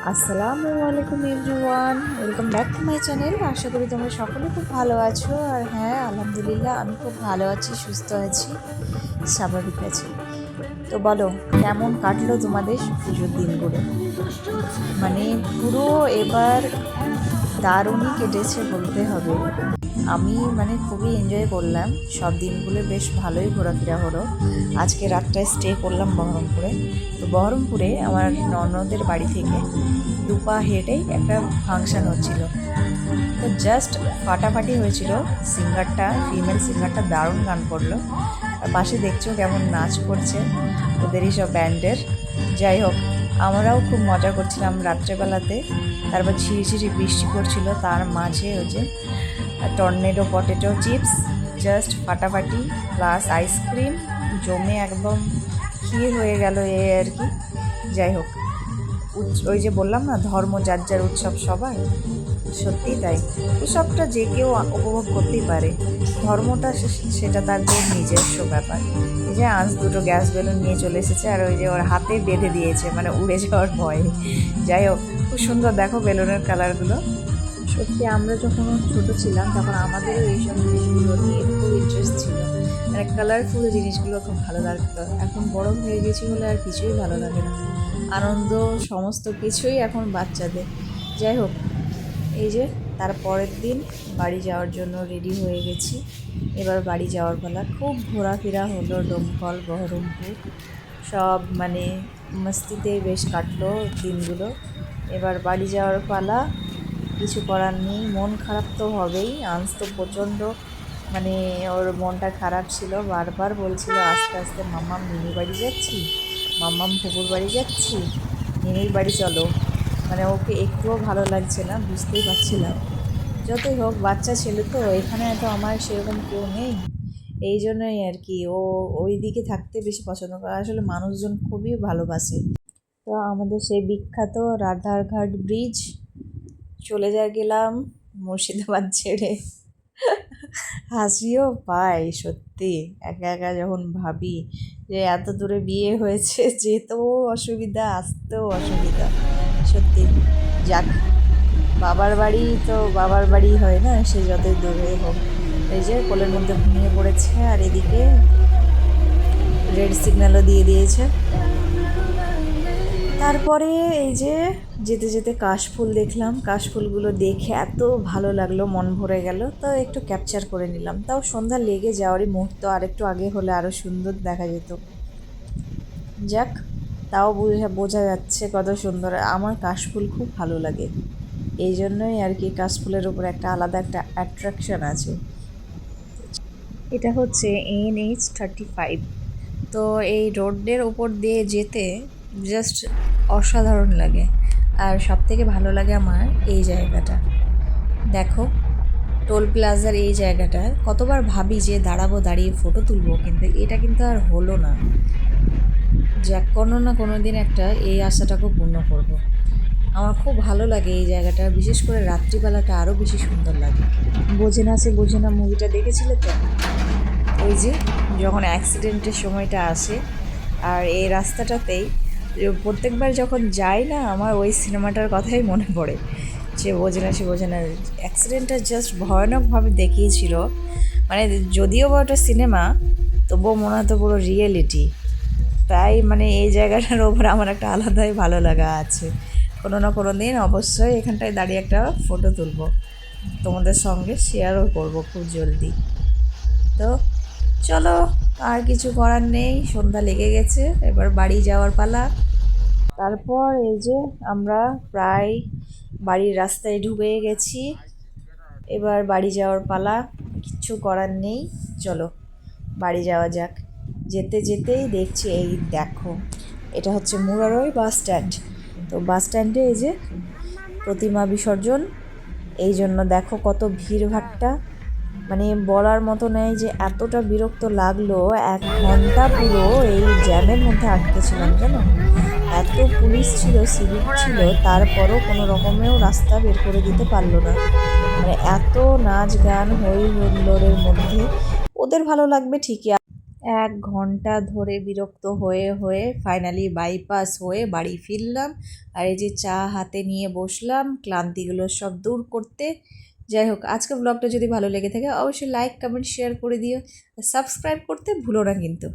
আসসালামু আলাইকুম everyone, welcome back to my channel. আশা করি তোমরা সকলে খুব ভালো আছো। আর হ্যাঁ, আলহামদুলিল্লাহ আমি খুব ভালো আছি, সুস্থ আছি, স্বাভাবিক আছি। তো বলো, কেমন কাটলো তোমাদের পুজোর দিনগুলো? মানে পুরো এবার দারুণই কেটেছে বলতে হবে। আমি খুবই এনজয় করলাম, সব দিনগুলো বেশ ভালোই ঘোরাফেরা হলো। আজকে রাতটায় স্টে করলাম বহরমপুরে। তো বহরমপুরে আমার ননদের বাড়ি থেকে দুপা হেঁটেই একটা ফাংশান হচ্ছিল। তো জাস্ট ফাটাফাটি হয়েছিল। সিঙ্গারটা, ফিমেল সিঙ্গারটা দারুণ গান করলো। আর পাশে দেখছো কেমন নাচ করছে ওদেরই সব ব্যান্ডের। যাই হোক, আমরাও খুব মজা করছিলাম রাত্রেবেলাতে। তারপর ঝিরিঝিরি বৃষ্টি পড়ছিল, তার মাঝে ওই যে টর্নেডো পটেটো চিপস জাস্ট ফাটাফাটি, প্লাস আইসক্রিম জমে একদম ক্ষীর হয়ে গেল এই আর কি। যাই হোক, ওই যে বললাম না, ধর্ম যার যার উৎসব সবার, সত্যিই তাই। উৎসবটা যে কেউ উপভোগ করতেই পারে, ধর্মটা সেটা তাদের নিজস্ব ব্যাপার। এই যে আজ দুটো গ্যাস বেলুন নিয়ে চলে এসেছে, আর ওই যে ওর হাতে বেঁধে দিয়েছে, মানে উড়ে যাওয়ার ভয়ে। যাই হোক, খুব সুন্দর দেখো বেলুনের কালারগুলো। সত্যি আমরা যখন ছোটো ছিলাম তখন আমাদেরও এইসব জিনিসগুলো নিয়ে খুব ইন্টারেস্ট ছিল, মানে কালারফুল জিনিসগুলো খুব ভালো লাগতো। এখন বড় হয়ে গেছি বলে আর কিছুই ভালো লাগে না, আনন্দ সমস্ত কিছুই এখন বাচ্চাদের। যাই হোক, এই যে তার পরের দিন বাড়ি যাওয়ার জন্য রেডি হয়ে গেছি। এবার বাড়ি যাওয়ার পালা। খুব ঘোরাফেরা হলো, ডোমকল, বহরমপুর সব মস্তিতে বেশ কাটলো দিনগুলো। এবার বাড়ি যাওয়ার পালা। কিছু করার নেই, মন খারাপ তো হবেই। আজ তো প্রচণ্ড ওর মনটা খারাপ ছিল, বারবার বলছিল আস্তে আস্তে মাম্মাম মিনি বাড়ি যাচ্ছি, মাম্মাম ফুপুর বাড়ি যাচ্ছি, মিনির বাড়ি চলো। ওকে একটুও ভালো লাগছে না, বুঝতেই পারছিলাম। যতই হোক, বাচ্চা ছেলে তো, এখানে তো আমার সেরকম কেউ নেই, এই জন্যই আর কি ও ওই দিকে থাকতে বেশি পছন্দ করে। আসলে মানুষজন খুবই ভালোবাসে। তো আমাদের সেই বিখ্যাত রাধারঘাট ব্রিজ চলে গেলাম মুর্শিদাবাদ ছেড়ে। হাসিও পায় সত্যি, একা একা যখন ভাবি যে এত দূরে বিয়ে হয়েছে, যেতেও অসুবিধা, আসতেও অসুবিধা। সত্যি, যাক, বাবার বাড়ি তো বাবার বাড়ি হয় না, সে যতই দূরে হোক। এই যে কোলের মধ্যে ঘুমিয়ে পড়েছে, আর এদিকে রেড সিগন্যালও দিয়ে দিয়েছে। তারপরে এই যে যেতে যেতে কাশফুল দেখলাম, কাশফুলগুলো দেখে এত ভালো লাগলো, মন ভরে গেল। তো একটু ক্যাপচার করে নিলাম। তাও সন্ধ্যা লেগে যাওয়ারই মুহূর্ত, আর একটু আগে হলে আরও সুন্দর দেখা যেত। যাক, তাও বোঝা যাচ্ছে কত সুন্দর। আমার কাশফুল খুব ভালো লাগে, এই জন্যই আর কি কাশফুলের উপর একটা আলাদা একটা অ্যাট্রাকশান আছে। এটা হচ্ছে NH-35। তো এই রোডের ওপর দিয়ে যেতে জাস্ট অসাধারণ লাগে। আর সব থেকে ভালো লাগে আমার এই জায়গাটা, দেখো টোল প্লাজার এই জায়গাটা। কতবার ভাবি যে দাঁড়াবো, দাঁড়িয়ে ফটো তুলবো, কিন্তু এটা কিন্তু আর হলো না। যাক, কোনো না কোনো দিন একটা এই আশাটাকেও পূর্ণ করব। আমার খুব ভালো লাগে এই জায়গাটা, বিশেষ করে রাত্রিবেলাটা আরও বেশি সুন্দর লাগে। বোঝে না সে বোঝে না মুভিটা দেখেছিলে তো? ওই যে যখন অ্যাক্সিডেন্টের সময়টা আসে, আর এই রাস্তাটাতেই প্রত্যেকবার যখন যাই না, আমার ওই সিনেমাটার কথাই মনে পড়ে, যে বোঝে না সে বোঝে না। অ্যাক্সিডেন্টটা জাস্ট ভয়ানকভাবে দেখিয়েছিল, যদিও বা ওটা সিনেমা, তবুও মনে হতো পুরো রিয়েলিটি। তাই এই জায়গাটার ওপর আমার একটা আলাদাই ভালো লাগা আছে। কোনো না কোনো দিন অবশ্যই এখানটায় দাঁড়িয়ে একটা ফটো তুলব, তোমাদের সঙ্গে শেয়ারও করব খুব জলদি। তো চলো, আর কিছু করার নেই, সন্ধ্যা লেগে গেছে, এবার বাড়ি যাওয়ার পালা। তারপর এই যে আমরা প্রায় বাড়ির রাস্তায় ঢুকে গেছি, এবার বাড়ি যাওয়ার পালা। কিচ্ছু করার নেই, চলো বাড়ি যাওয়া যাক। যেতে যেতেই দেখছি, এই দেখো, এটা হচ্ছে মুরারই বাস স্ট্যান্ড। তো বাস স্ট্যান্ডে এই যে প্রতিমা বিসর্জন, এই জন্য দেখো কত ভিড়ভাট্টা। বলার মতো নেই যে এতটা বিরক্ত লাগলো। 1 ঘন্টা পুরো এই জ্যামের মধ্যে আটকেছিলাম, জানো। এত পুলিশ ছিল, সিভিক ছিল, তারপরও কোনো রকমেও রাস্তা বের করে দিতে পারলো না। এত নাচ গান হই হুল্লোড়ের মধ্যে ওদের ভালো লাগবে ঠিকই, 1 ঘন্টা ধরে বিরক্ত হয়ে হয়ে ফাইনালি বাইপাস হয়ে বাড়ি ফিরলাম। আর এই যে চা হাতে নিয়ে বসলাম ক্লান্তিগুলো সব দূর করতে। যাই হোক, আজকের ব্লগটা যদি ভালো লেগে থাকে অবশ্যই লাইক কমেন্ট শেয়ার করে দিও, সাবস্ক্রাইব করতে ভুলো না কিন্তু।